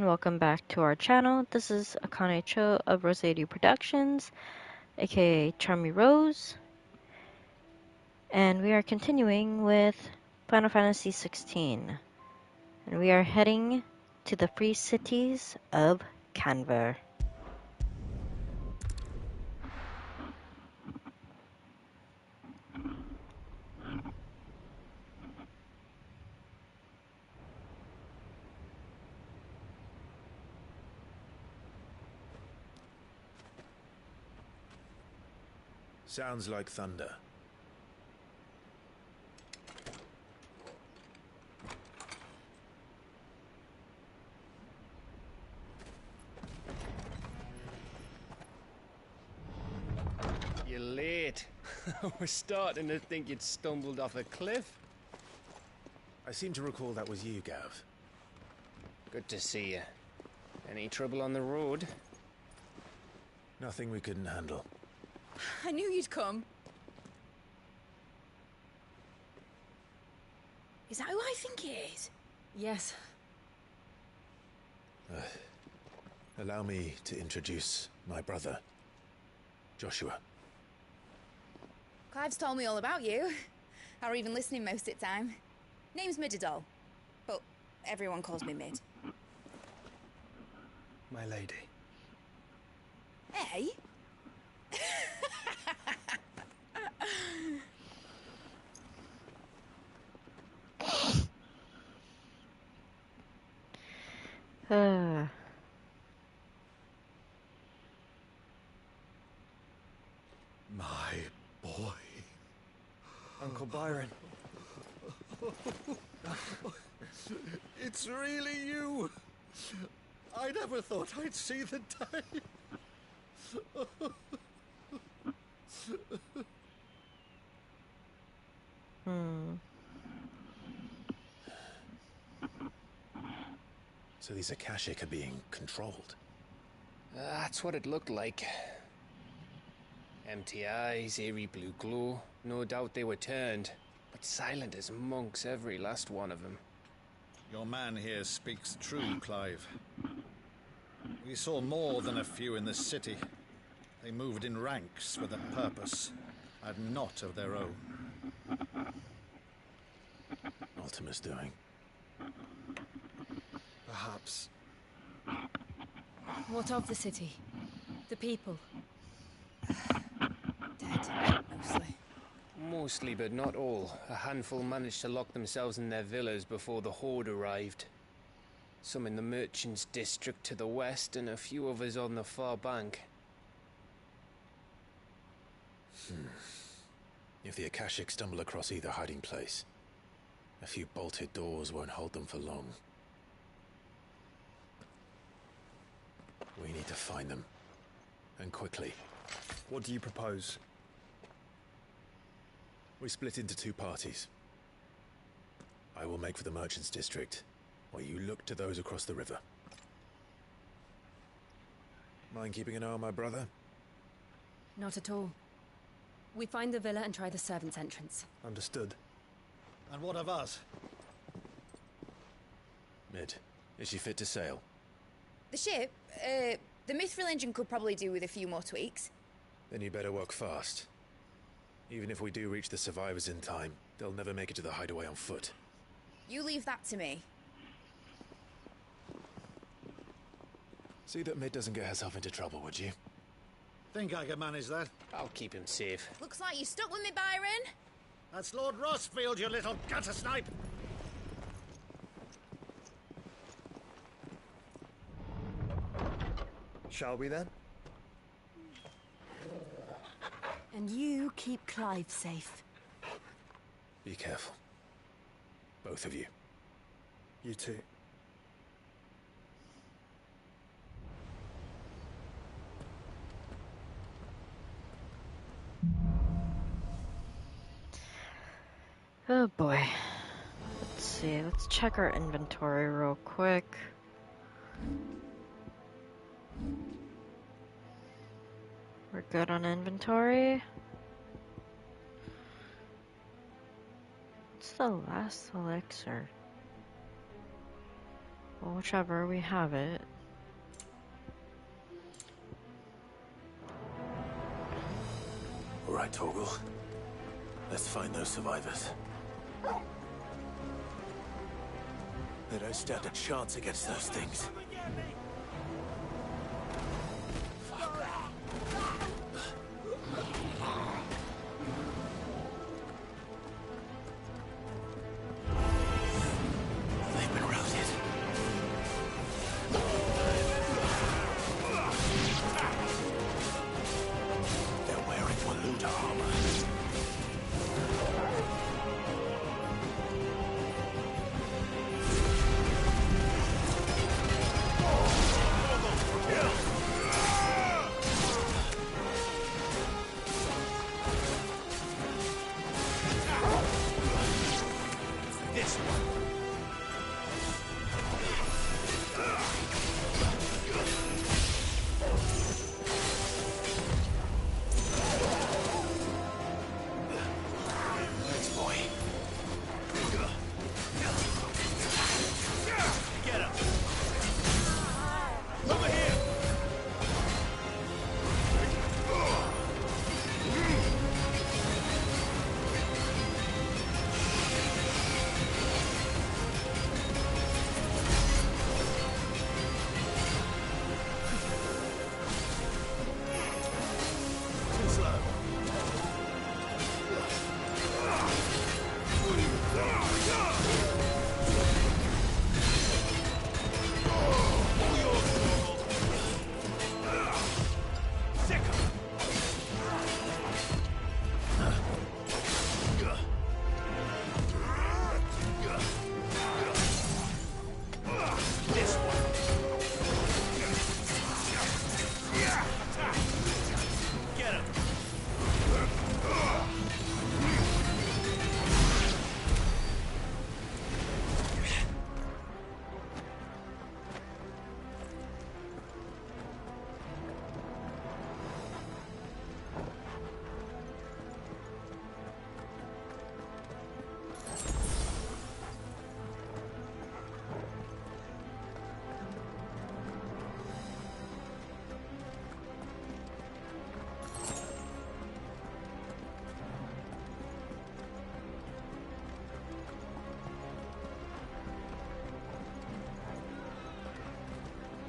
welcome back to our channel. This is Akane Cho of Roseiryu Productions, aka Charmy Rose, and we are continuing with Final Fantasy XVI, and we are heading to the free cities of Canver. Sounds like thunder. You're late. We're starting to think you'd stumbled off a cliff. I seem to recall that was you, Gav. Good to see you. Any trouble on the road? Nothing we couldn't handle. I knew you'd come. Is that who I think it is? Yes. Allow me to introduce my brother, Joshua. Clive's told me all about you. Or even listening most of the time. Name's Midadol, but everyone calls me Mid. My lady. Hey? My boy. Uncle Byron. It's really you. I never thought I'd see the day. So these Akashic are being controlled. That's what it looked like. Empty eyes, eerie blue glow. No doubt they were turned, but silent as monks, every last one of them. Your man here speaks true, Clive. We saw more than a few in this city. They moved in ranks with a purpose, and not of their own. Ultima's doing. Perhaps. What of the city? The people? Dead, mostly. Mostly, but not all. A handful managed to lock themselves in their villas before the Horde arrived. Some in the Merchants' District to the west, and a few others on the far bank. If the Akashic stumble across either hiding place, a few bolted doors won't hold them for long. We need to find them. And quickly. What do you propose? We split into two parties. I will make for the Merchants' District, while you look to those across the river. Mind keeping an eye on my brother? Not at all. We find the villa and try the servants' entrance. Understood. And what of us? Mid, is she fit to sail? The ship? The Mithril engine could probably do with a few more tweaks. Then you better work fast. Even if we do reach the survivors in time, they'll never make it to the hideaway on foot. You leave that to me. See that Mid doesn't get herself into trouble, would you? Think I can manage that? I'll keep him safe. Looks like you stuck with me, Byron. That's Lord Rossfield, you little gutter snipe! Shall we then? And you keep Clive safe. Be careful. Both of you. You too. Oh boy. Let's see, let's check our inventory real quick. We're good on inventory. What's the last elixir? whichever, we have it. All right, Torgal. Let's find those survivors. They don't stand a chance against those things. They've been routed. They're wearing Waluda armor.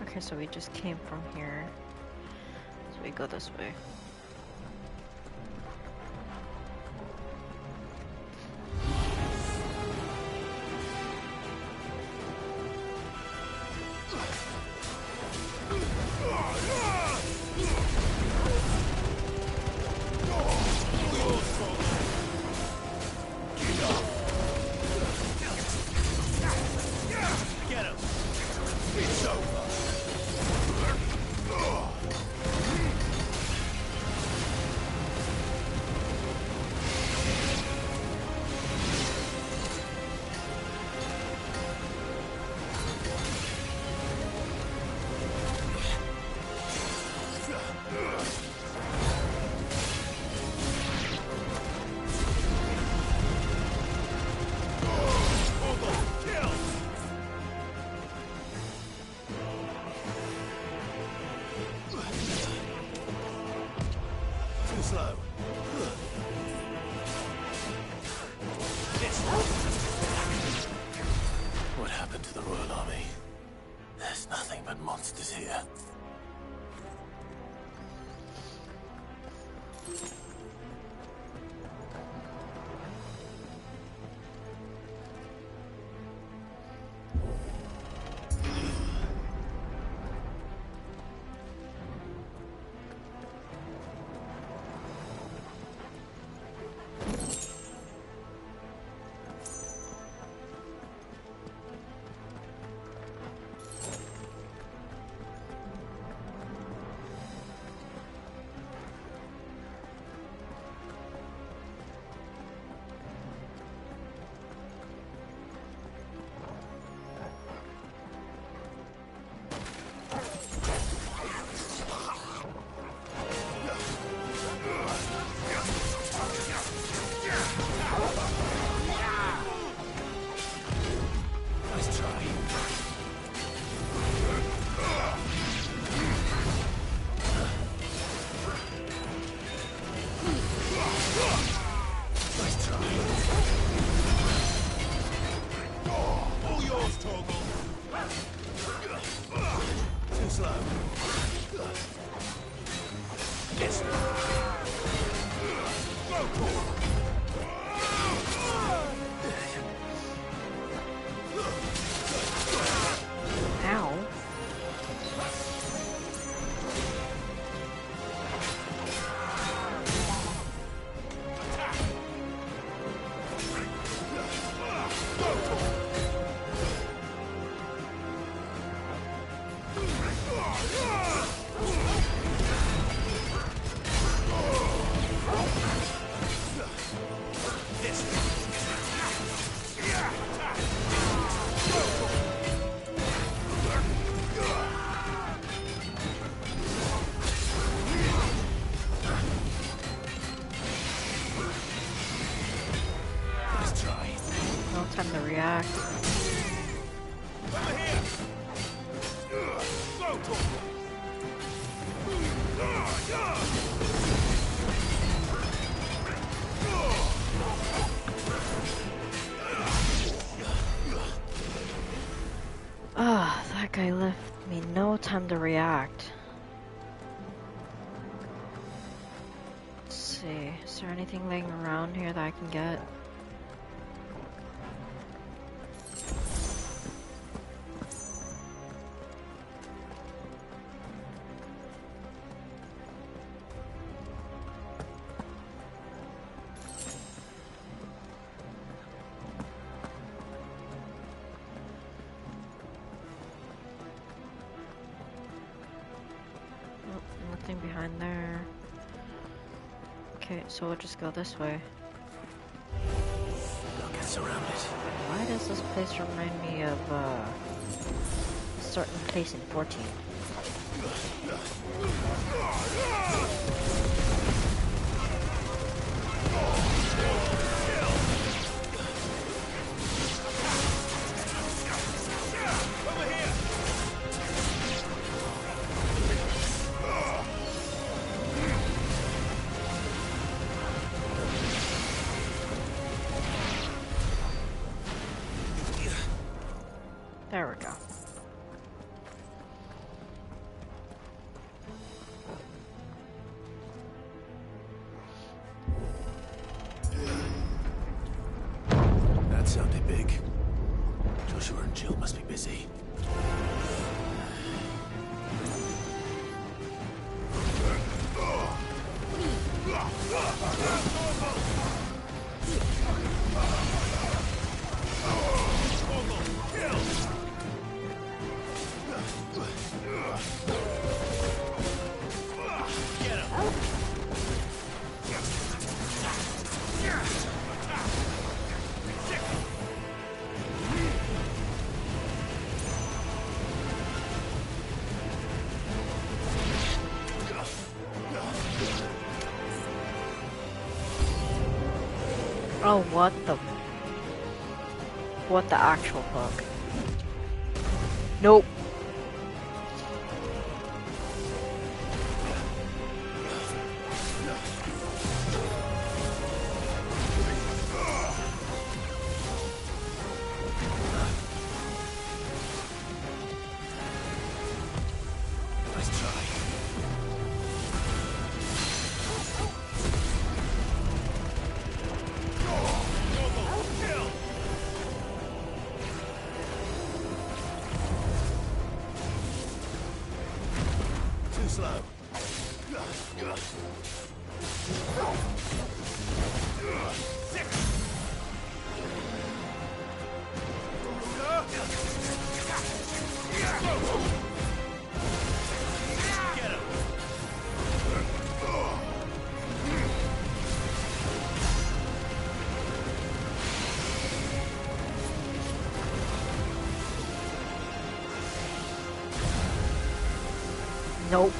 Okay, so we just came from here. So we go this way. What happened to the Royal Army? There's nothing but monsters here. slow. Get slow. Ow. No time to react. Ah, that guy left me no time to react. Let's see, is there anything laying around here that I can get? Nothing behind there. Okay, so we'll just go this way. Don't get surrounded. Why does this place remind me of a certain place in 14? There we go. That sounded big. Joshua and Jill must be busy. Oh, what the actual fuck? Nope. Nice try. Too slow. Get him. Nope.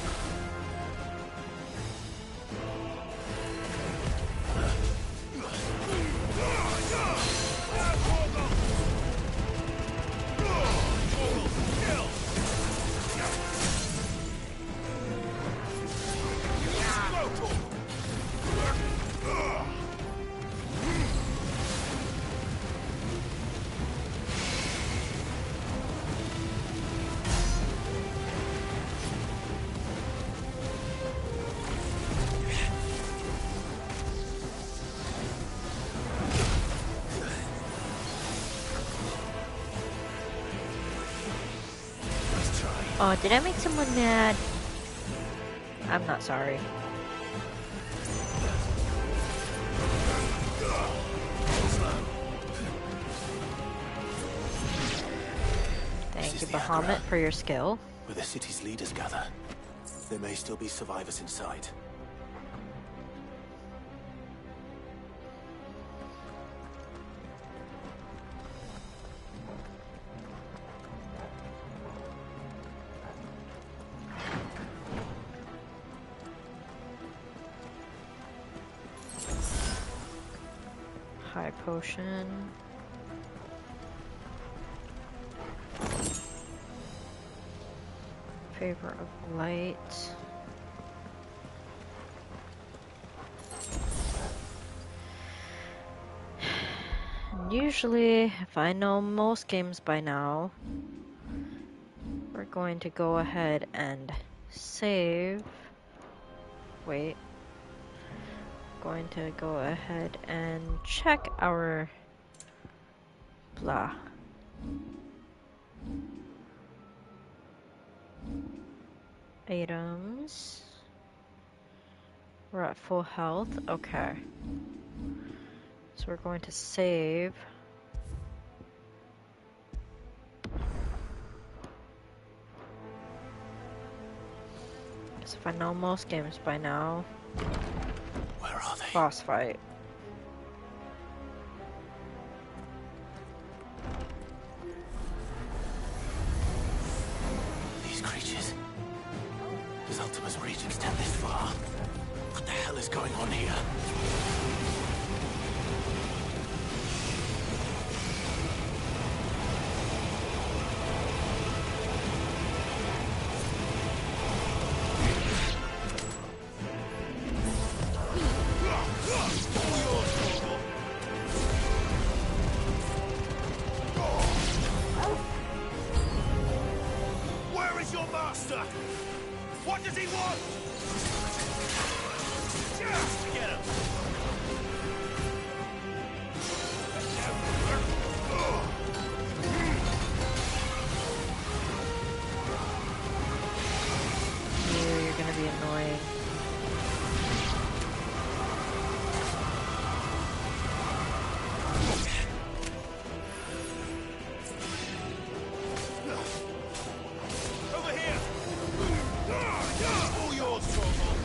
Oh, did I make someone mad? I'm not sorry. Thank you, Bahamut, for your skill. Where the city's leaders gather. There may still be survivors inside. High potion. Favor of light. And usually, if I know most games by now, we're going to go ahead and save. Wait. Going to go ahead and check our blah. Items. We're at full health. Okay. So we're going to save. Because if I know most games by now. Where are they? Boss fight. These creatures. Does Ultima's reach extend this far? What the hell is going on here? Where is your master? What does he want? Just get him! You're gonna be annoying. Over here! All yours, Stronghold!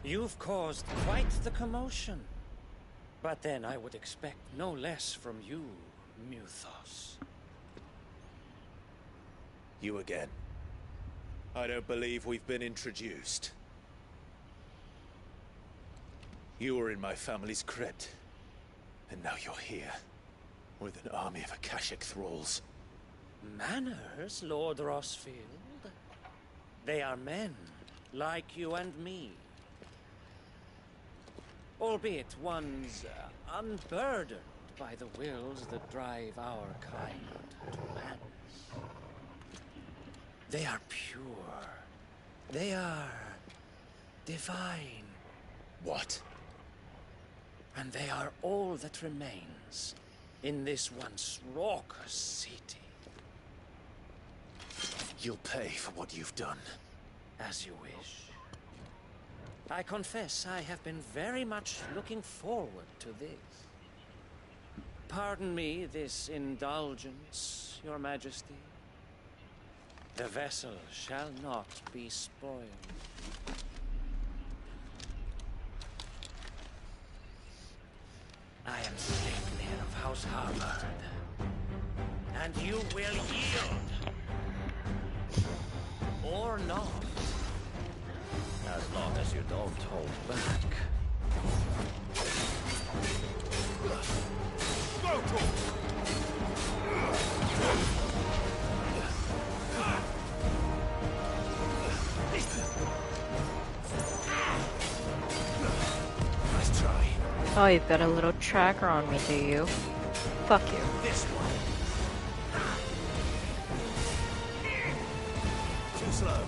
You've caused quite the commotion. But then I would expect no less from you, Mythos. You again. I don't believe we've been introduced. You were in my family's crypt. And now you're here. With an army of Akashic thralls. Manners, Lord Roseiryu? They are men, like you and me. Albeit ones unburdened by the wills that drive our kind to madness. They are pure. They are divine. What? And they are all that remains in this once raucous city. You'll pay for what you've done. As you wish. I confess I have been very much looking forward to this. Pardon me this indulgence, Your Majesty. The vessel shall not be spoiled. I am Sleipnir of House Harvard. And you will yield. Or not. As long as you don't hold back. Go, Tor! Nice try. Oh, you've got a little tracker on me, do you? Fuck you. This one. Too slow.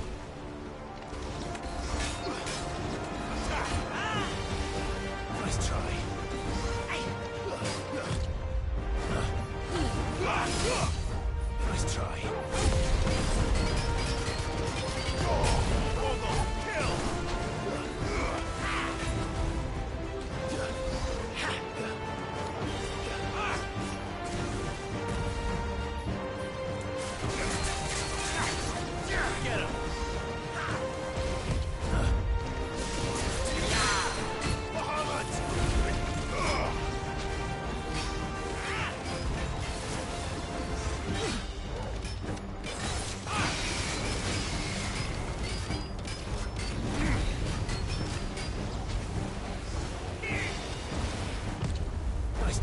Nice try.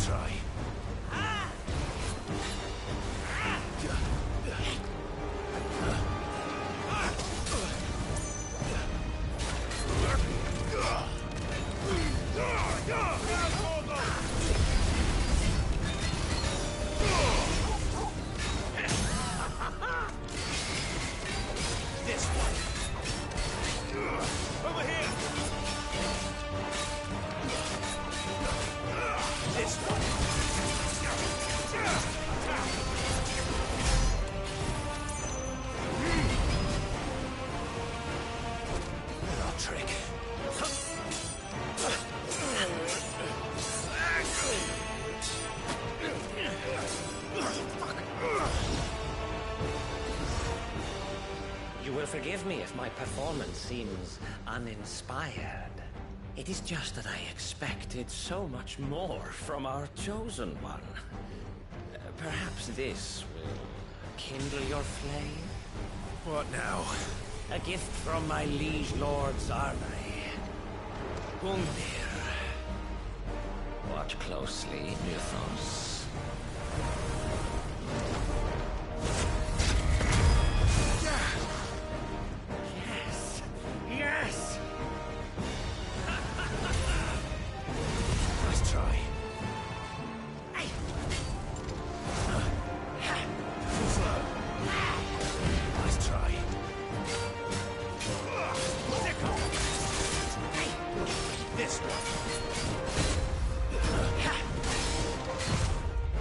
try. This one. Over here. This one. Little trick. You will forgive me if my performance seems uninspired. It is just that I expected so much more from our chosen one. Perhaps this will kindle your flame? What now? A gift from my liege lord Zarnai. Gungnir. Watch closely, Mythos. Yes! Yes! Nice try. Too slow. Nice try. This one.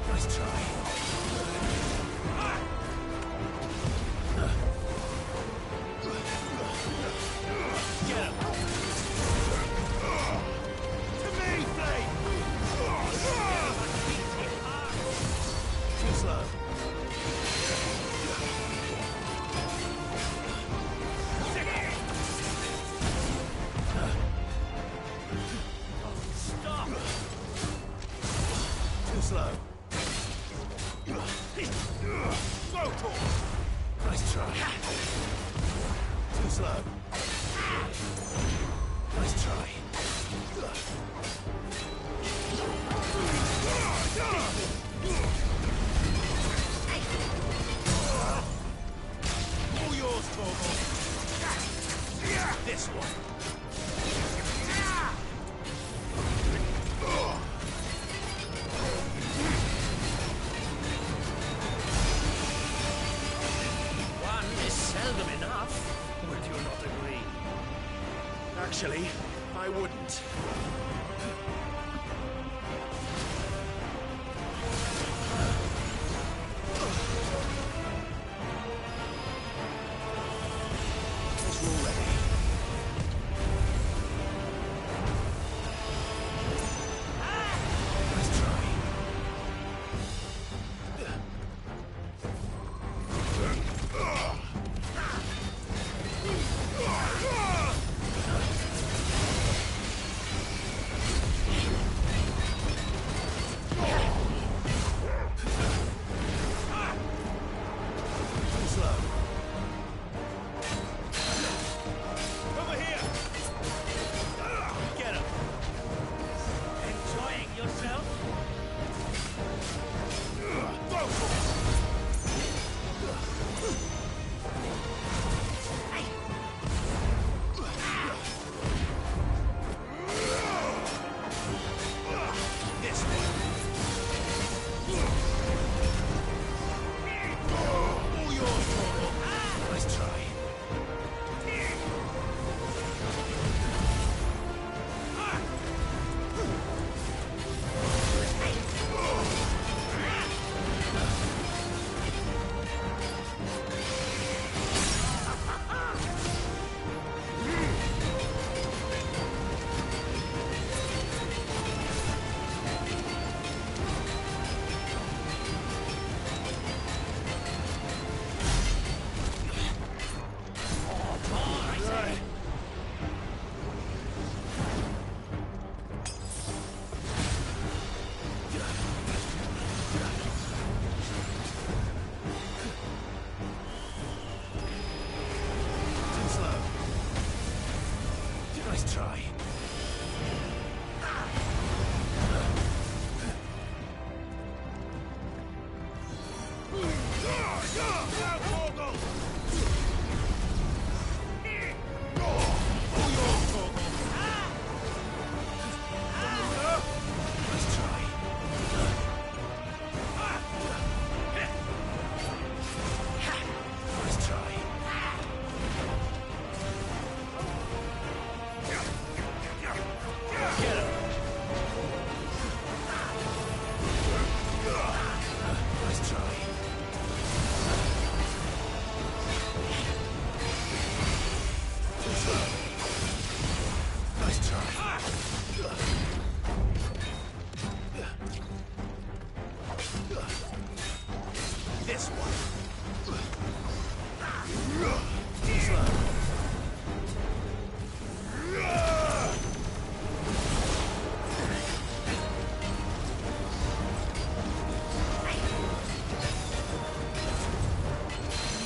Nice try. Get him. To me, Blade. Too slow. Stop. Too slow. Go, Tor. Nice try. Too slow. Nice try. All yours, Torgal. This one. One is seldom enough. Would you not agree? Actually, I wouldn't. Is all ready? Nice try.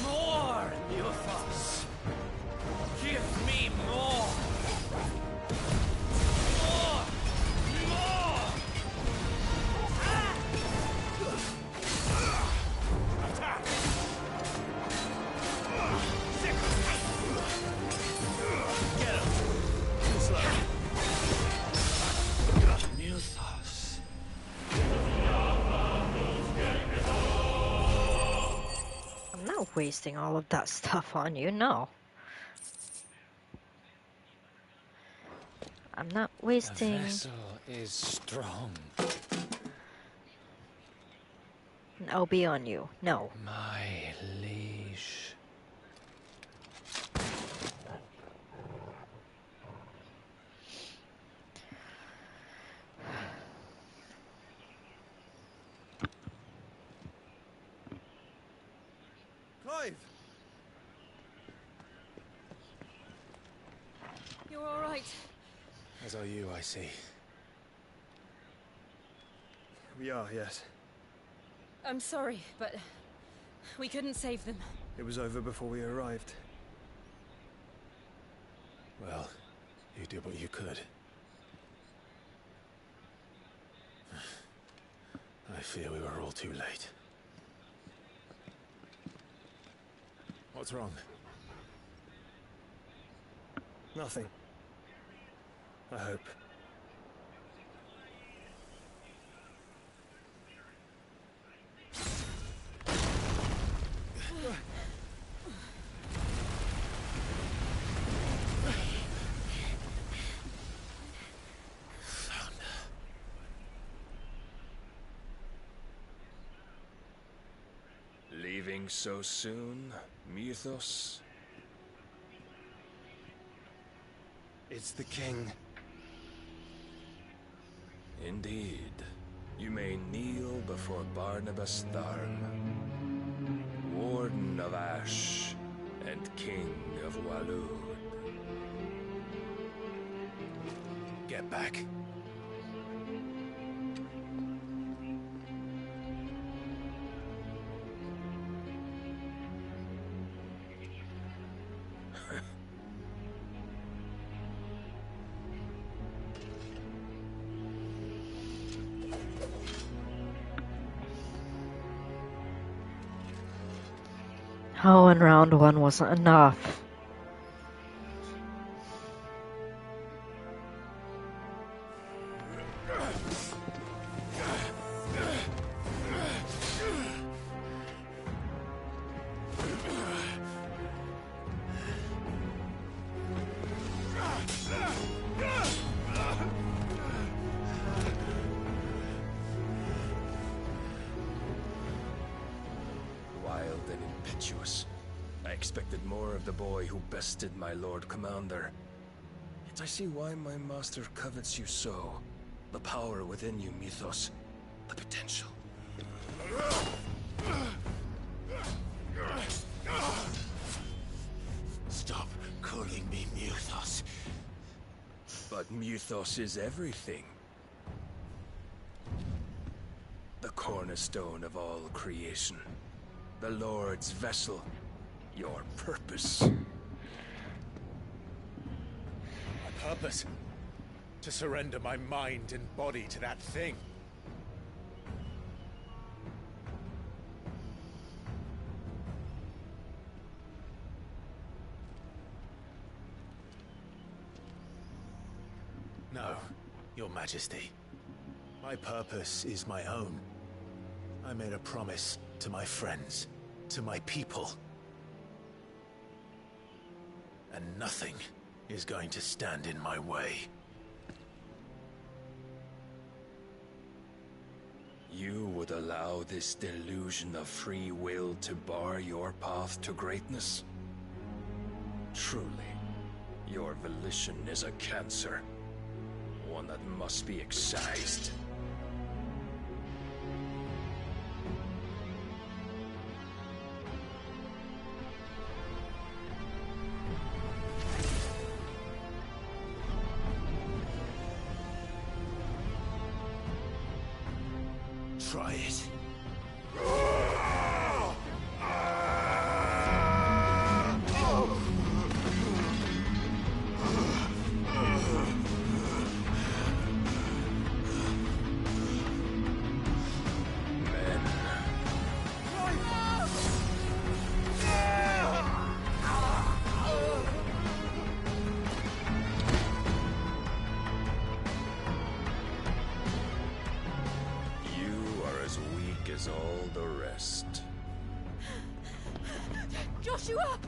More, Mythos! Give me more! More! More! Attack! Get him! Too slow. Mythos. I'm not wasting all of that stuff on you, no. I'm not The wasting... vessel is strong. an LB on you, no. My liege. Clive! You're all right. As are you, I see. We are, yes. I'm sorry, but we couldn't save them. It was over before we arrived. Well, you did what you could. I fear we were all too late. What's wrong? Nothing. I hope. Leaving so soon, Mythos? It's the king. Indeed. You may kneel before Barnabas Tharm, Warden of Ash and King of Walud. Get back. Oh, and round one wasn't enough. Wild and impetuous. I expected more of the boy who bested my Lord Commander. Yet I see why my master covets you so. The power within you, Mythos. The potential. Stop calling me Mythos. But Mythos is everything. The cornerstone of all creation. The Lord's vessel. Your purpose. My purpose? To surrender my mind and body to that thing. Your Majesty, my purpose is my own. I made a promise to my friends, to my people. And nothing is going to stand in my way. You would allow this delusion of free will to bar your path to greatness? Truly, your volition is a cancer. One that must be excised. Try it. As all the rest. Joshua!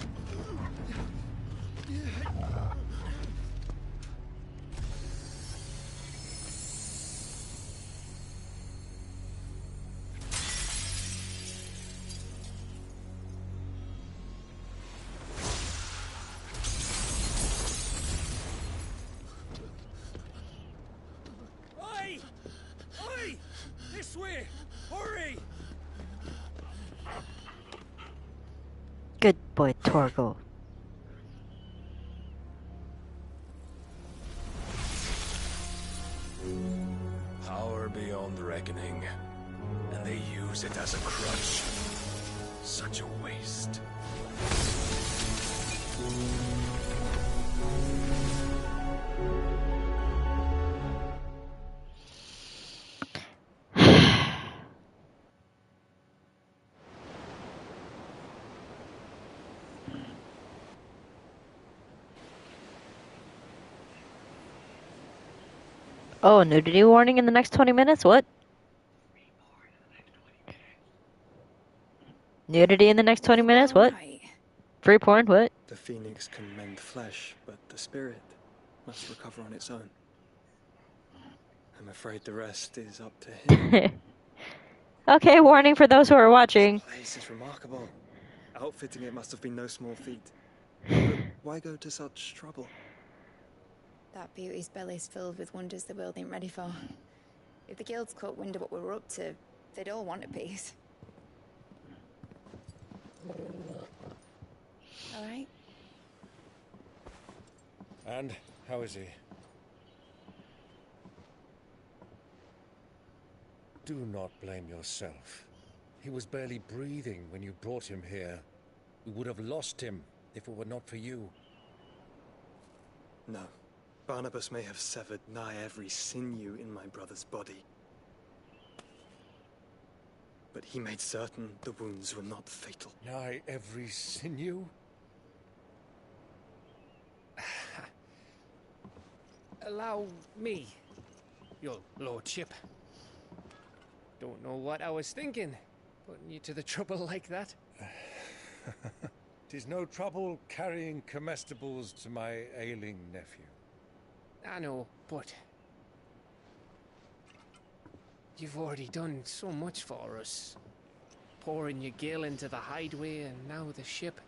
Oi! Oi! This way! Hurry! Good boy, Torgo. Power beyond reckoning, and they use it as a crutch. Such a waste. Oh, nudity warning in the next 20 minutes? What? Nudity in the next 20 minutes? What? Right. Free porn? What? The phoenix can mend flesh, but the spirit must recover on its own. I'm afraid the rest is up to him. Okay, warning for those who are watching. This place is remarkable. Outfitting it must have been no small feat. But why go to such trouble? That beauty's belly's filled with wonders the world ain't ready for. If the guilds caught wind of what we're up to, they'd all want a piece. All right? And how is he? Do not blame yourself. He was barely breathing when you brought him here. We would have lost him if it were not for you. No. Barnabas may have severed nigh every sinew in my brother's body. But he made certain the wounds were not fatal. Nigh every sinew? Allow me, your lordship. Don't know what I was thinking, putting you to the trouble like that. 'Tis no trouble carrying comestibles to my ailing nephew. I know, but you've already done so much for us. Pouring your gill into the hideaway and now the ship.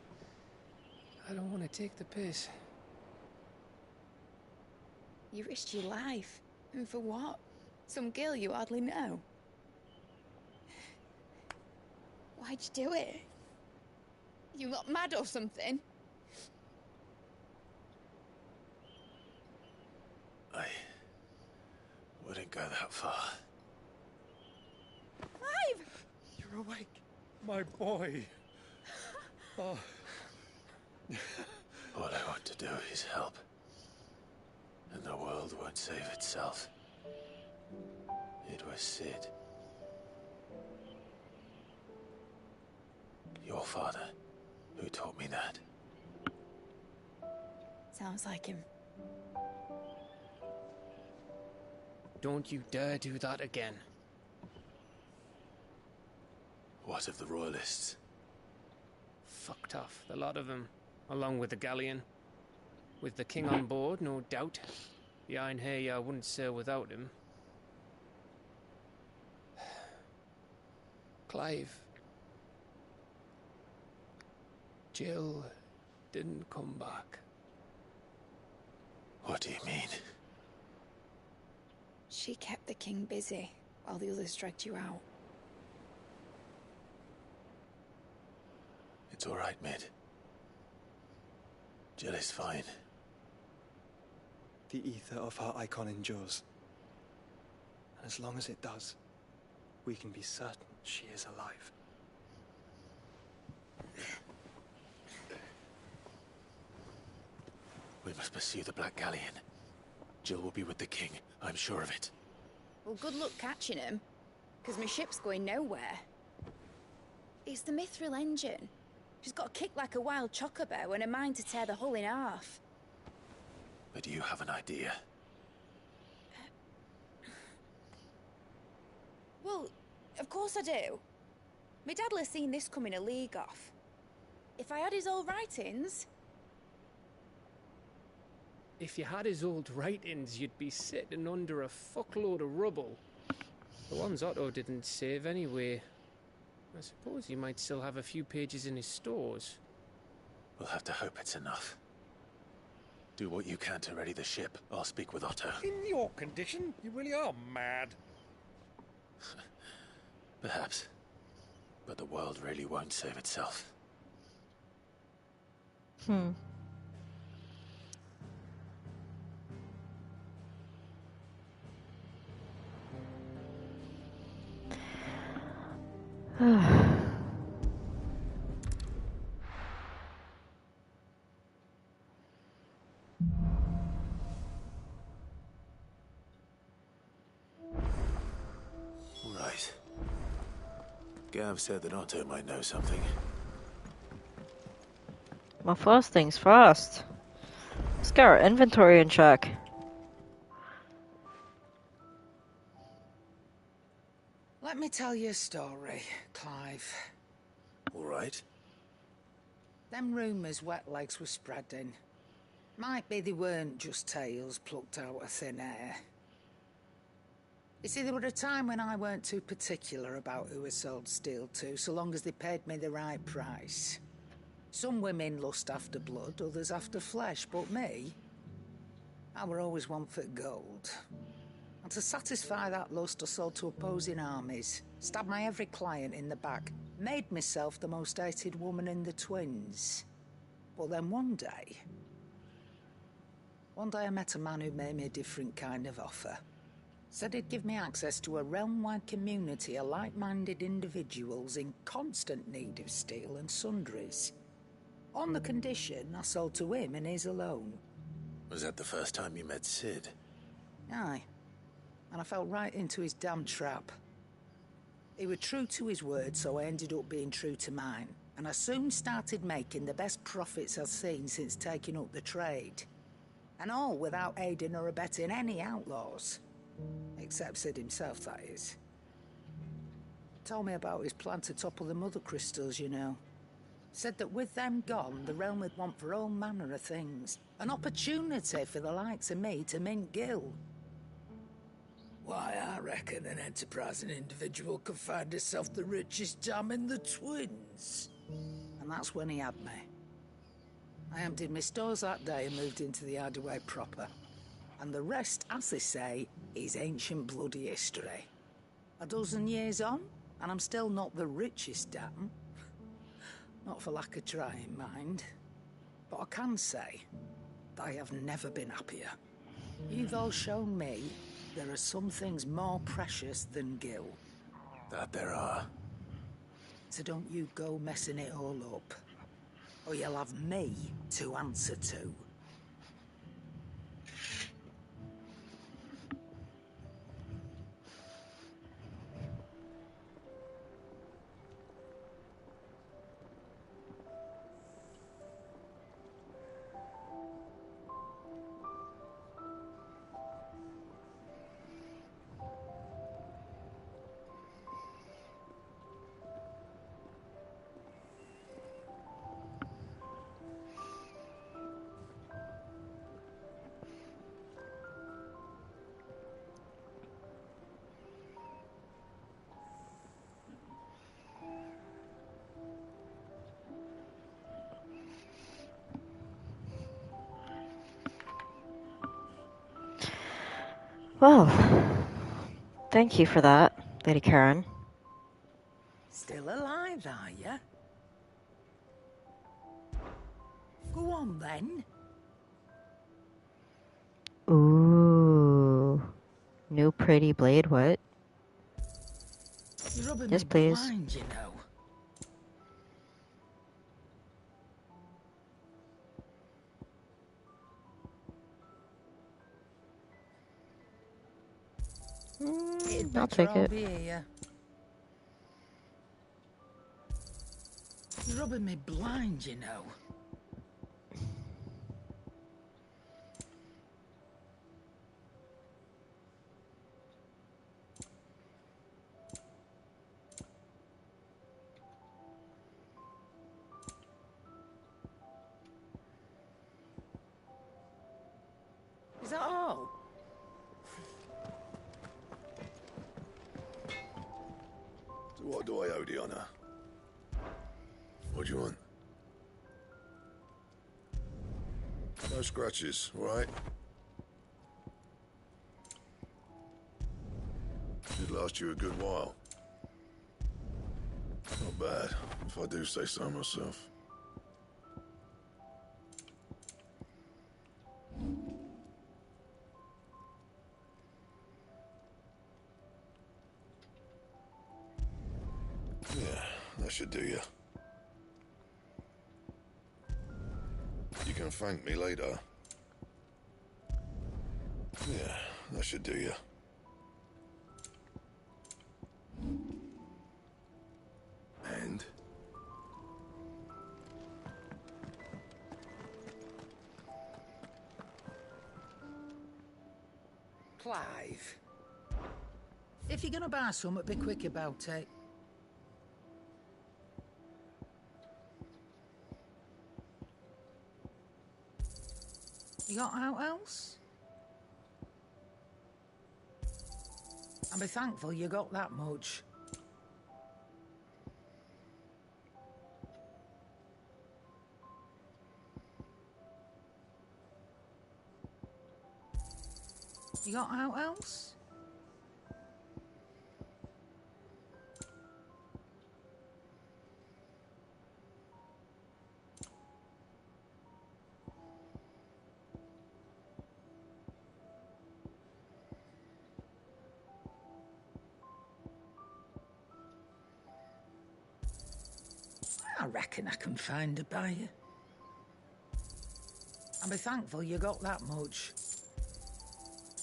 I don't want to take the piss. You risked your life. And for what? Some girl you hardly know. Why'd you do it? You got mad or something? I wouldn't go that far. Clive! You're awake, my boy. Oh. All I want to do is help. And the world won't save itself. It was Sid. Your father, who taught me that. Sounds like him. Don't you dare do that again. What of the Royalists? Fucked off, the lot of them, along with the galleon. With the king on board, no doubt. The Iron Hair wouldn't sail without him. Clive. Jill didn't come back. What do you mean? She kept the king busy while the others dragged you out. It's all right, Mid. Jill is fine. The ether of her icon endures. And as long as it does, we can be certain she is alive. We must pursue the Black Galleon. Jill will be with the king, I'm sure of it. Well, good luck catching him, because my ship's going nowhere. It's the Mithril engine. She's got a kick like a wild chocobo and a mind to tear the hull in half. But do you have an idea? Well, of course I do. My dad'll have seen this coming a league off. If I had his old writings... If you had his old writings, you'd be sitting under a fuckload of rubble. The ones Otto didn't save anyway. I suppose he might still have a few pages in his stores. We'll have to hope it's enough. Do what you can to ready the ship. I'll speak with Otto. In your condition, you really are mad. Perhaps. But the world really won't save itself. Right. Gav said that Otto might know something. Well, first things first. Let's get our inventory in check. Let me tell you a story, Clive. All right. Them rumours Wetlegs were spreading. Might be they weren't just tales plucked out of thin air. You see, there were a time when I weren't too particular about who I sold steel to, so long as they paid me the right price. Some women lust after blood, others after flesh, but me, I were always one for gold. And to satisfy that lust, I sold to opposing armies, stabbed my every client in the back, made myself the most hated woman in the twins. But then one day I met a man who made me a different kind of offer. Said he'd give me access to a realm-wide community of like-minded individuals in constant need of steel and sundries. On the condition I sold to him and his alone. Was that the first time you met Sid? Aye. And I fell right into his damn trap. He was true to his word, so I ended up being true to mine. And I soon started making the best profits I've seen since taking up the trade. And all without aiding or abetting any outlaws. Except Sid himself, that is. Told me about his plan to topple the mother crystals, you know. Said that with them gone, the realm would want for all manner of things. An opportunity for the likes of me to mint gil. Why, I reckon an enterprising individual could find herself the richest dam in the twins. And that's when he had me. I emptied my stores that day and moved into the Hardaway proper. And the rest, as they say, is ancient bloody history. A dozen years on, and I'm still not the richest dam. Not for lack of trying, mind. But I can say that I have never been happier. You've all shown me there are some things more precious than gil. That there are. So don't you go messing it all up. Or you'll have me to answer to. Well, thank you for that, Lady Karen. Still alive, are ya? Go on, then. Ooh. New pretty blade, what? You're rubbing Yes, me please. blind, you know. It'd I'll better take I'll it. be here. You're rubbing me blind, you know. Is that all? So what do I owe the honor? What do you want? No scratches, all right? Should last you a good while. Not bad, if I do say so myself. Yeah, that should do you. You can thank me later. Yeah, that should do you. And? Clive. If you're gonna buy something, be quick about it. You got out else? And be thankful you got that much. You got out else? I reckon I can find a buyer. And be thankful you got that much.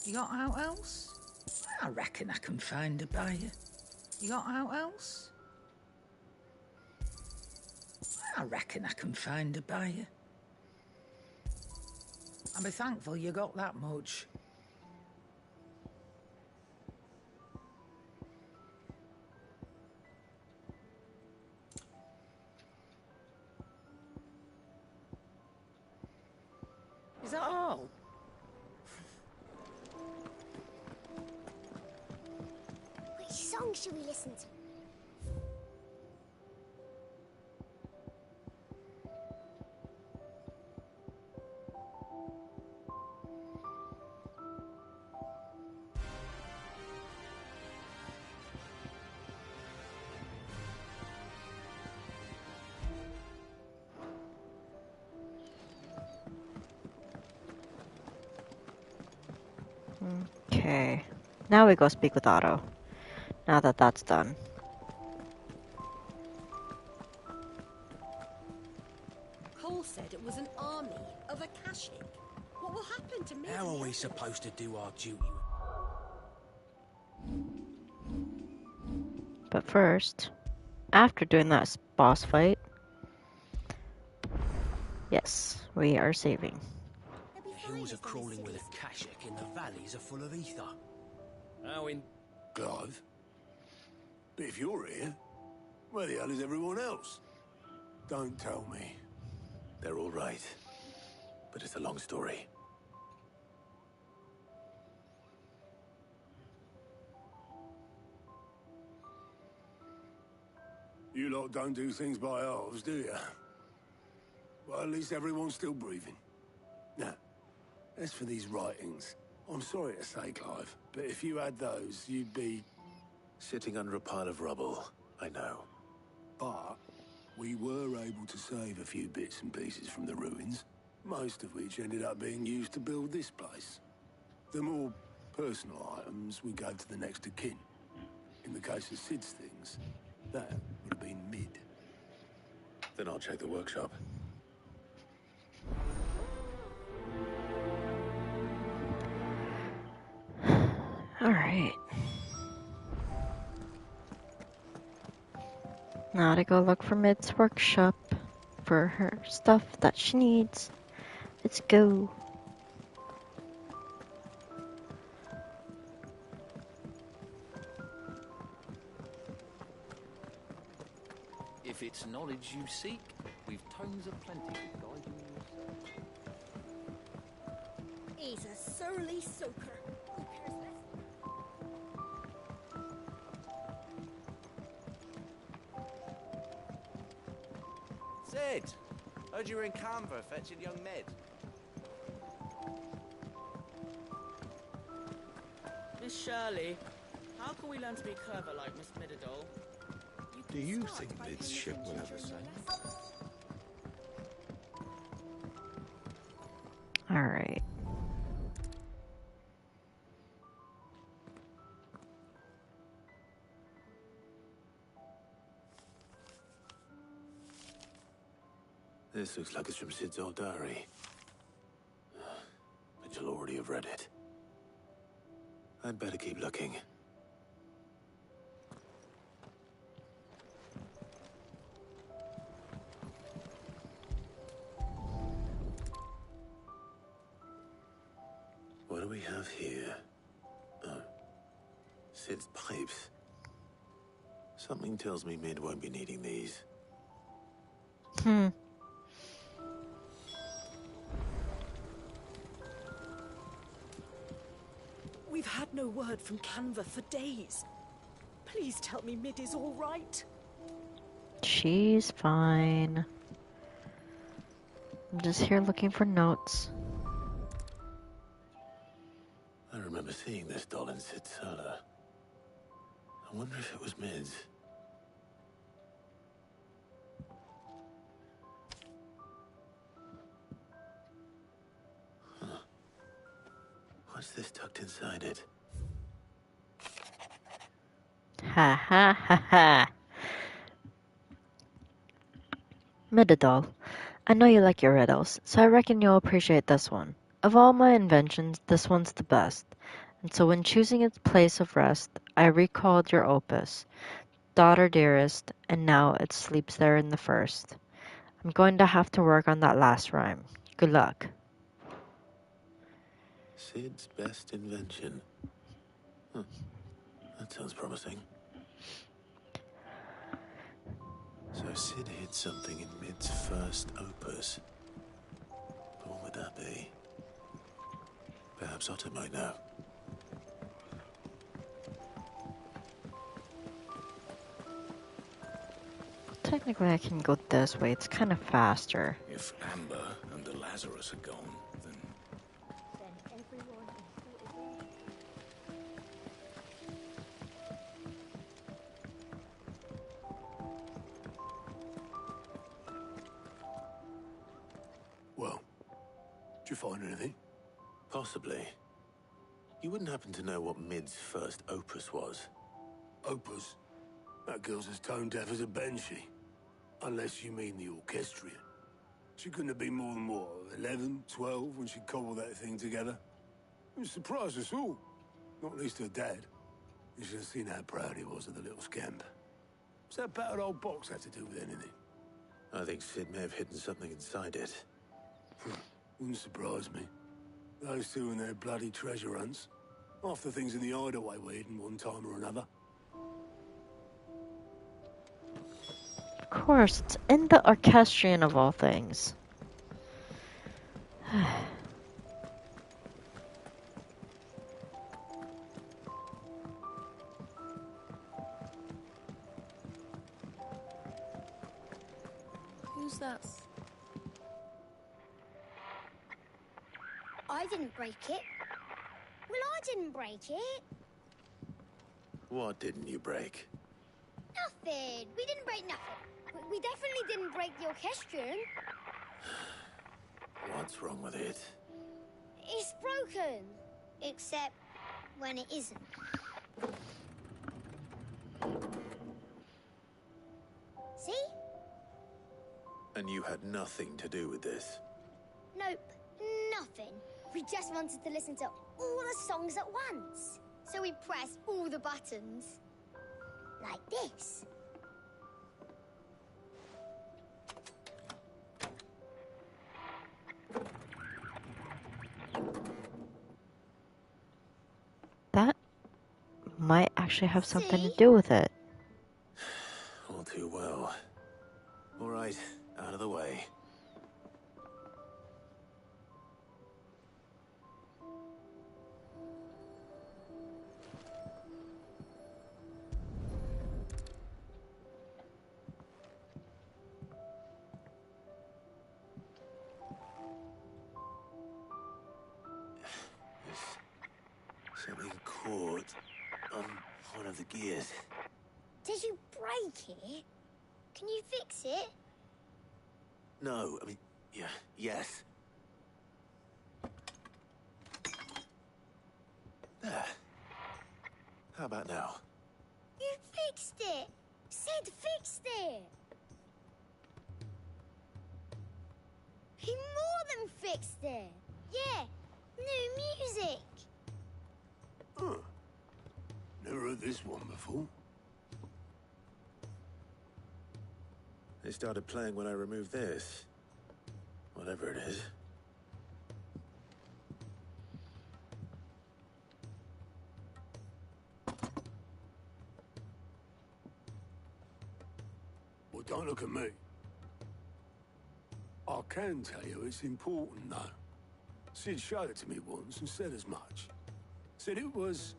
You got out else? I reckon I can find a buyer. You got out else? I reckon I can find a buyer. And be thankful you got that much. Is that all? Which song should we listen to? Okay. Now we go speak with Otto. Now that that's done. Cole said it was an army of Akashic. What will happen to me? How are we supposed to do our duty? But first, after doing that boss fight, yes, we are saving. The hills are crawling with Akashic and the valleys are full of ether. How in... Clive? But if you're here, where the hell is everyone else? Don't tell me. They're all right. But it's a long story. You lot don't do things by halves, do you? Well, at least everyone's still breathing. Now, as for these writings, I'm sorry to say, Clive, but if you had those, you'd be... Sitting under a pile of rubble, I know. But we were able to save a few bits and pieces from the ruins, most of which ended up being used to build this place. The more personal items we gave to the next of kin. In the case of Sid's things, that would have been Mid. Then I'll check the workshop. Alright. Now to go look for Mid's workshop for her stuff that she needs. Let's go. If it's knowledge you seek, we've tomes of plenty to guide you in your search. He's a surly soaker. Who cares less? Sid! Heard you were in Canva fetching young Med. Miss Shirley, how can we learn to be clever like Miss Midadol? Do you think Mid's ship will ever sail? Alright. This looks like it's from Sid's old diary. But you'll already have read it. I'd better keep looking. What do we have here? Oh. Sid's pipes. Something tells me Mid won't be needing these. We've had no word from Canva for days. Please tell me Mid is all right. She's fine. I'm just here looking for notes. I remember seeing this doll in Sid's cellar. I wonder if it was Mid's. Huh. What's this tucked inside it? Ha ha ha ha. Midadol, I know you like your riddles, so I reckon you'll appreciate this one. Of all my inventions, this one's the best. And so when choosing its place of rest, I recalled your opus, Daughter Dearest, and now it sleeps there in the first. I'm going to have to work on that last rhyme. Good luck. Sid's best invention. Huh. That sounds promising. So Sid hid something in Mid's first opus. But what would that be? Perhaps Otto might know. Technically I can go this way, it's kind of faster. If Amber and the Lazarus are gone, then... Well, did you find anything? Possibly. You wouldn't happen to know what Mid's first opus was? Opus? That girl's as tone deaf as a banshee. Unless you mean the orchestrion. She couldn't have been more than, what, 11, 12 when she cobbled that thing together? It surprised us all. Not least her dad. You should have seen how proud he was of the little scamp. What's that battered old box have to do with anything? I think Sid may have hidden something inside it. Wouldn't surprise me. Those two and their bloody treasure hunts. Half the things in the hideaway were hidden one time or another. Of course, it's in the orchestrion of all things. Who's that? I didn't break it. didn't break it. What didn't you break? Nothing. We didn't break nothing. We definitely didn't break the orchestrion. What's wrong with it? It's broken. Except when it isn't. See? And you had nothing to do with this? Nope. Nothing. We just wanted to listen to all the songs at once. So we pressed all the buttons. Like this. That might actually have something to See? do with it. All too well. All right, out of the way. There's something caught on one of the gears. Did you break it? Can you fix it? No, I mean, yeah, yes. There. How about now? You fixed it! Sid fixed it! He more than fixed it! Yeah, new music! Huh. Never heard this one before. They started playing when I removed this. Whatever it is. Well, don't look at me. I can tell you it's important, though. Sid showed it to me once and said as much. Said it was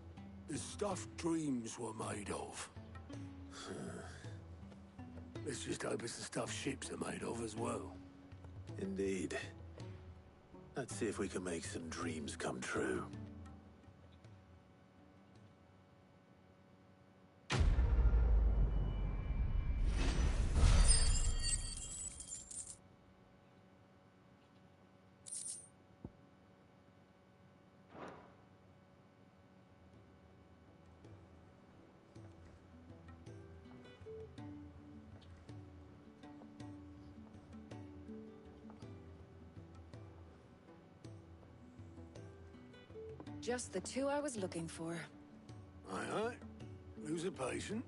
the stuff dreams were made of. Let's just hope it's the stuff ships are made of as well. Indeed. Let's see if we can make some dreams come true. Just the two I was looking for. Aye, aye. Lose a patient.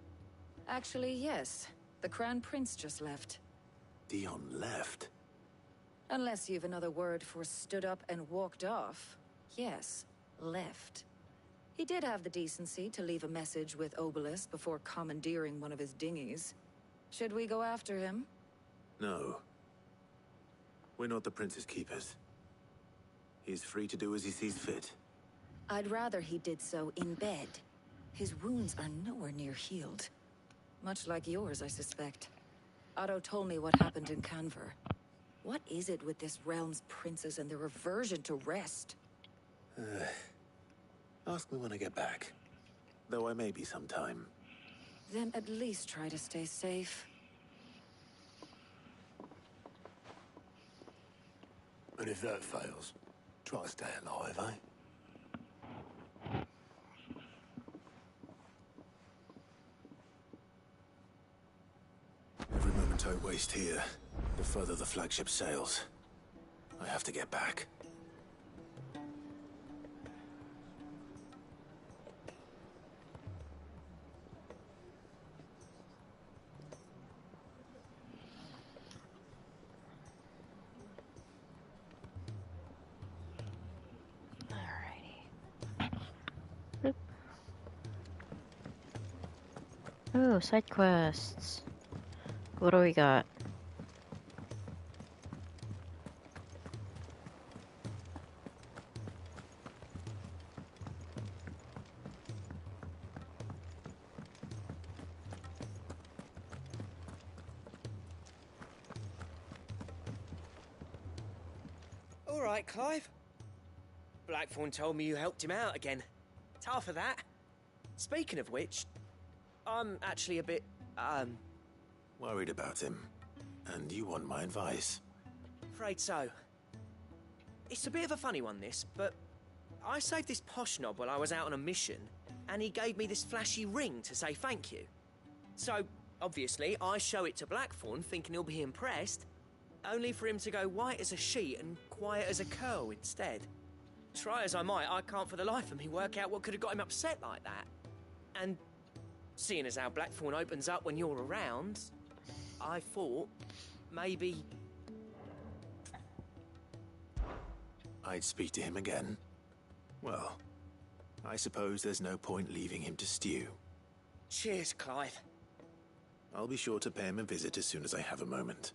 Actually, yes. The Crown Prince just left. Dion left? Unless you've another word for stood up and walked off. Yes, left. He did have the decency to leave a message with Obelisk before commandeering one of his dinghies. Should we go after him? No. We're not the Prince's keepers. He's free to do as he sees fit. I'd rather he did so in bed. His wounds are nowhere near healed. Much like yours, I suspect. Otto told me what happened in Canver. What is it with this realm's princes and their aversion to rest? Ask me when I get back. Though I may be sometime. Then at least try to stay safe. And if that fails, try to stay alive, eh? Every moment I waste here, the further the flagship sails. I have to get back. Oh, side quests. What do we got? All right, Clive. Blackthorn told me you helped him out again. Half of that. Speaking of which, I'm actually a bit, Worried about him. And you want my advice? afraid so. It's a bit of a funny one, this, but I saved this posh knob while I was out on a mission, and he gave me this flashy ring to say thank you. So, obviously, I show it to Blackthorn, thinking he'll be impressed, only for him to go white as a sheet and quiet as a curl instead. Try as I might, I can't for the life of me work out what could have got him upset like that. And seeing as how Blackthorn opens up when you're around, I thought maybe I'd speak to him again. Well, I suppose there's no point leaving him to stew. Cheers, Clive. I'll be sure to pay him a visit as soon as I have a moment.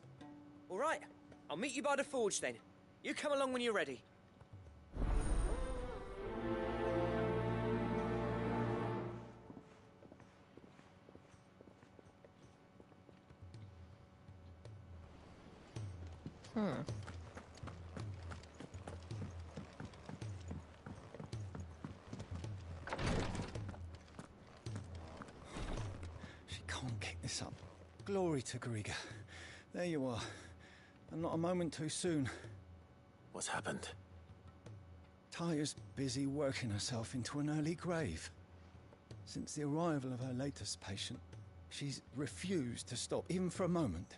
All right, I'll meet you by the forge then. You come along when you're ready. She can't kick this up. Glory to Griga. There you are. And not a moment too soon. What's happened? Taya's busy working herself into an early grave. Since the arrival of her latest patient, she's refused to stop, even for a moment.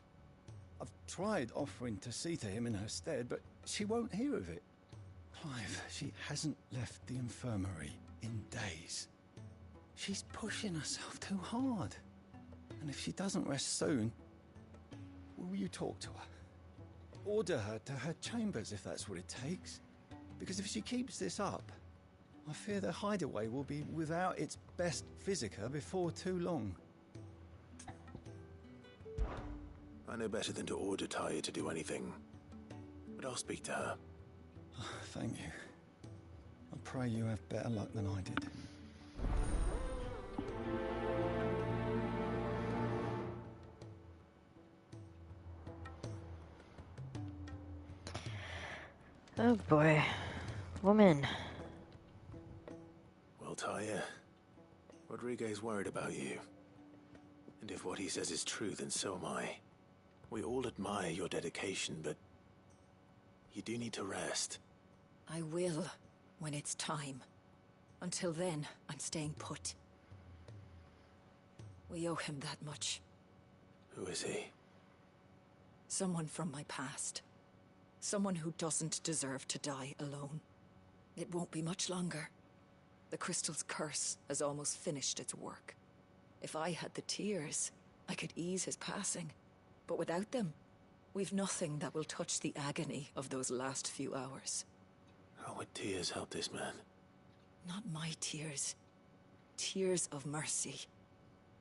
I've tried offering to see to him in her stead, but she won't hear of it. Clive, she hasn't left the infirmary in days. She's pushing herself too hard. And if she doesn't rest soon, will you talk to her? Order her to her chambers if that's what it takes. Because if she keeps this up, I fear the hideaway will be without its best physica before too long. I know better than to order Taya to do anything. But I'll speak to her. Thank you. I pray you have better luck than I did. Oh boy. Woman. Well, Taya, Rodriguez worried about you. And if what he says is true, then so am I. We all admire your dedication, but you do need to rest. I will, when it's time. Until then, I'm staying put. We owe him that much. Who is he? Someone from my past. Someone who doesn't deserve to die alone. It won't be much longer. The crystal's curse has almost finished its work. If I had the tears, I could ease his passing. But without them, we've nothing that will touch the agony of those last few hours. How would tears help this man? Not my tears. Tears of mercy.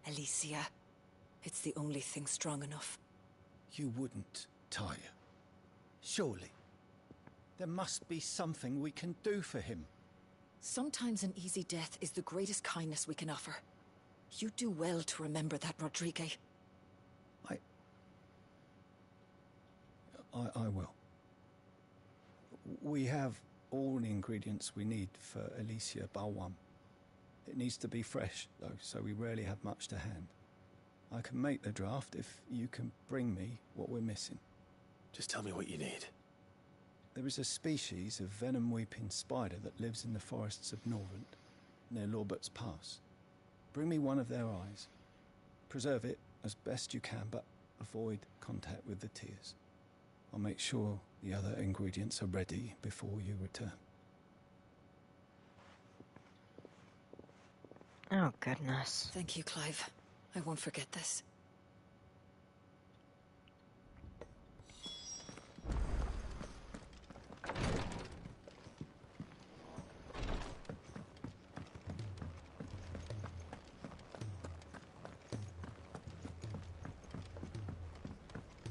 Alicia. It's the only thing strong enough. You wouldn't, Taya. Surely. There must be something we can do for him. Sometimes an easy death is the greatest kindness we can offer. You do well to remember that, Rodrigue. I will. We have all the ingredients we need for Alicia Balwam. It needs to be fresh, though, so we rarely have much to hand. I can make the draft if you can bring me what we're missing. Just tell me what you need. There is a species of venom-weeping spider that lives in the forests of Norvent, near Lorbert's Pass. Bring me one of their eyes. Preserve it as best you can, but avoid contact with the tears. I'll make sure the other ingredients are ready before you return. Oh, goodness. Thank you, Clive. I won't forget this.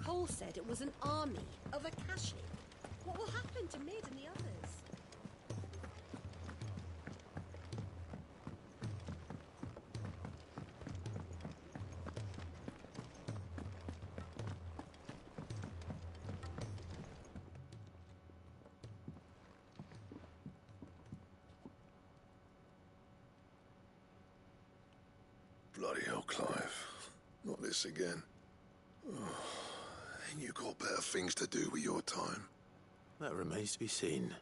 Cole said it was an army of Akashic. What will happen to Mid and the others? Bloody hell, Clive. Not this again. Oh, ain't you got better things to do with your time? That remains to be seen.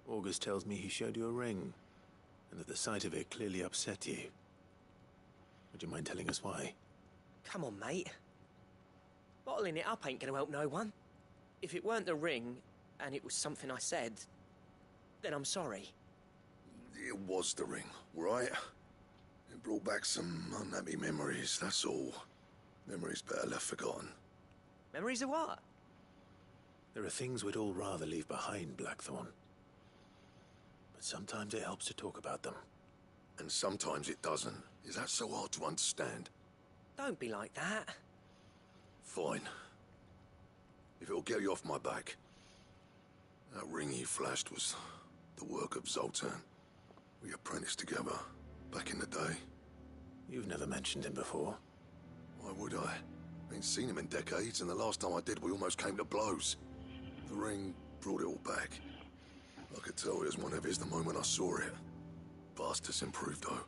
August tells me he showed you a ring, and that the sight of it clearly upset you. Would you mind telling us why? Come on, mate. Bottling it up ain't gonna help no one. If it weren't the ring, and it was something I said, then I'm sorry. It was the ring, right? It brought back some unhappy memories, that's all. Memories better left forgotten. Memories of what? There are things we'd all rather leave behind, Blackthorn. But sometimes it helps to talk about them. And sometimes it doesn't. Is that so hard to understand? Don't be like that. Fine. If it'll get you off my back. That ring you flashed was the work of Zoltan. We apprenticed together, back in the day. You've never mentioned him before. Why would I? Ain't seen him in decades, and the last time I did, we almost came to blows. The ring brought it all back. I could tell it was one of his the moment I saw it. Bastard's improved, though.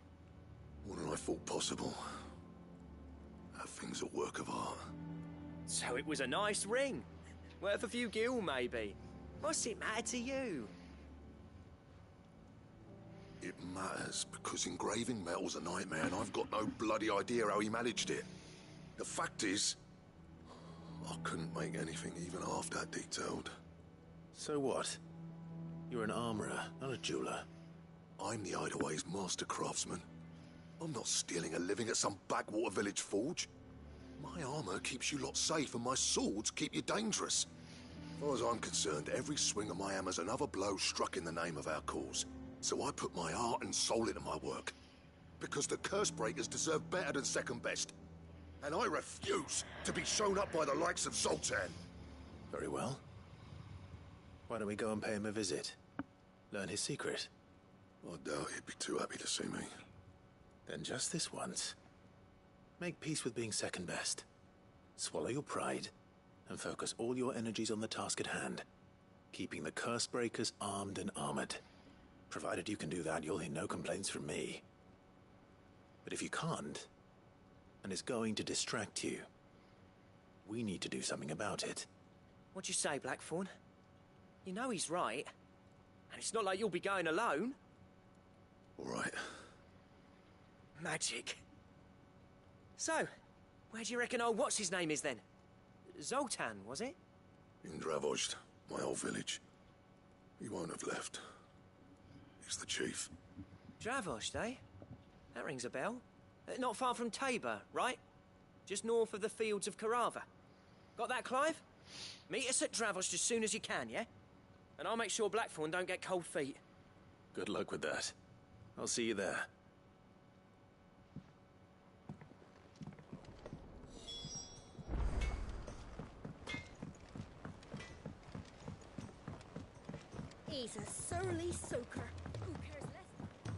More than I thought possible. That thing's a work of art. So it was a nice ring. Worth a few gil, maybe. What's it matter to you? It matters because engraving metal's a nightmare and I've got no bloody idea how he managed it. The fact is, I couldn't make anything even half that detailed. So what? You're an armorer, not a jeweler. I'm the Hideaway's master craftsman. I'm not stealing a living at some backwater village forge. My armor keeps you lot safe and my swords keep you dangerous. As far as I'm concerned, every swing of my hammer's another blow struck in the name of our cause. So I put my heart and soul into my work. Because the curse breakers deserve better than second best. And I refuse to be shown up by the likes of Zoltan. Very well. Why don't we go and pay him a visit? Learn his secret. I doubt he'd be too happy to see me. Then just this once. Make peace with being second best. Swallow your pride, and focus all your energies on the task at hand. Keeping the curse breakers armed and armored. Provided you can do that, you'll hear no complaints from me. But if you can't, and it's going to distract you, we need to do something about it. What'd you say, Blackthorn? You know he's right. And it's not like you'll be going alone. All right. Magic. So, where do you reckon old what's-his-name is then? Zoltan, was it? In Dravozd, my old village. He won't have left. He's the chief. Dravozd, eh? That rings a bell. Not far from Tabor, right? Just north of the fields of Carava. Got that, Clive? Meet us at Dravozd as soon as you can, yeah? And I'll make sure Blackthorn don't get cold feet. Good luck with that. I'll see you there. He's a surly soaker. Who cares less?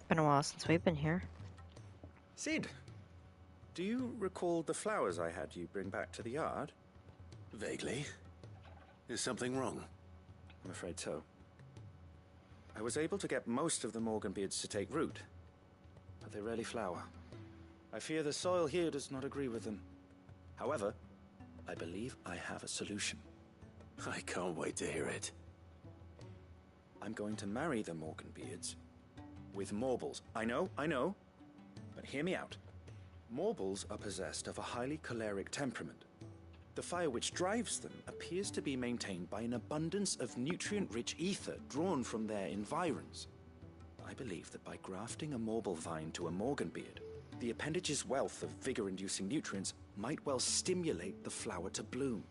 Been a while since we've been here. Sid, do you recall the flowers I had you bring back to the yard? Vaguely. Is something wrong? I'm afraid so. I was able to get most of the Morganbeards to take root, but they rarely flower. I fear the soil here does not agree with them. However, I believe I have a solution. I can't wait to hear it. I'm going to marry the Morganbeards with Morbles. I know, but hear me out. Morbles are possessed of a highly choleric temperament. The fire which drives them appears to be maintained by an abundance of nutrient-rich ether drawn from their environs. I believe that by grafting a Morble vine to a Morganbeard, the appendage's wealth of vigor-inducing nutrients might well stimulate the flower to bloom.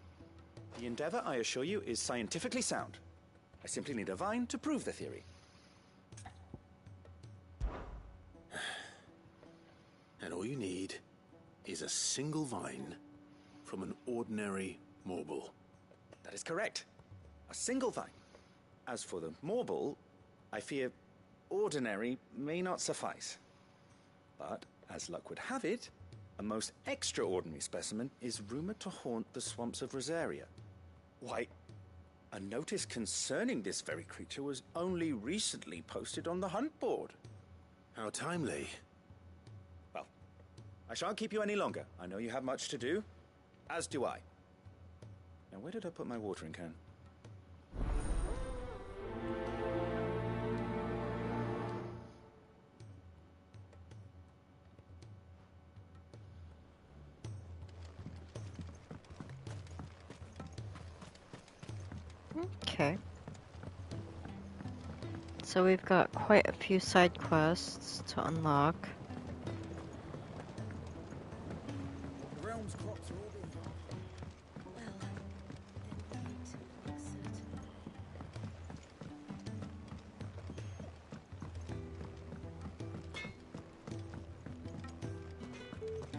The endeavor, I assure you, is scientifically sound. I simply need a vine to prove the theory. And all you need is a single vine from an ordinary Morble. That is correct. A single vine. As for the Morble, I fear ordinary may not suffice. But, as luck would have it, a most extraordinary specimen is rumored to haunt the swamps of Roseiryu. Why, a notice concerning this very creature was only recently posted on the hunt board. How timely. Well, I shan't keep you any longer. I know you have much to do, as do I. Now, where did I put my watering can? Okay. So we've got quite a few side quests to unlock. The realm's crops are all being... Well, then we need to make certain.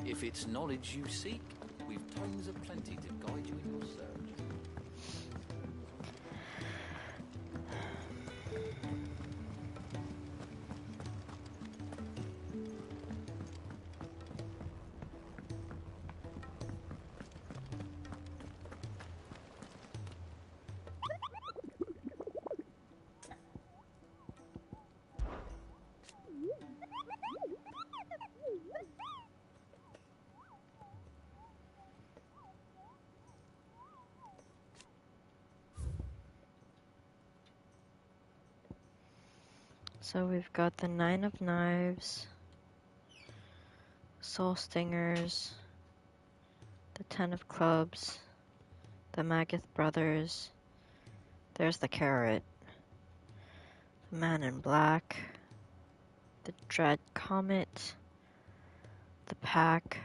If it's knowledge you seek, we've tongues aplenty to guide you in your search. So we've got the 9 of Knives, Soul Stingers, the 10 of Clubs, the Magath Brothers, there's the Carrot, the Man in Black, the Dread Comet, the Pack,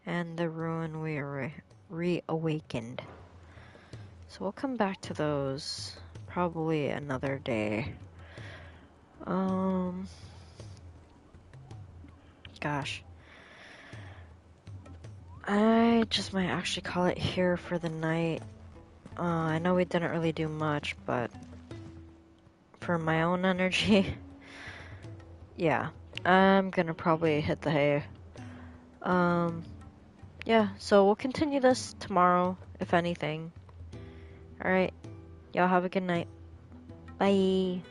and the Ruin We Reawakened. So we'll come back to those probably another day. Gosh. I just might actually call it here for the night. I know we didn't really do much, but for my own energy, yeah, I'm gonna probably hit the hay. Yeah, so we'll continue this tomorrow, if anything. Alright, y'all have a good night. Bye.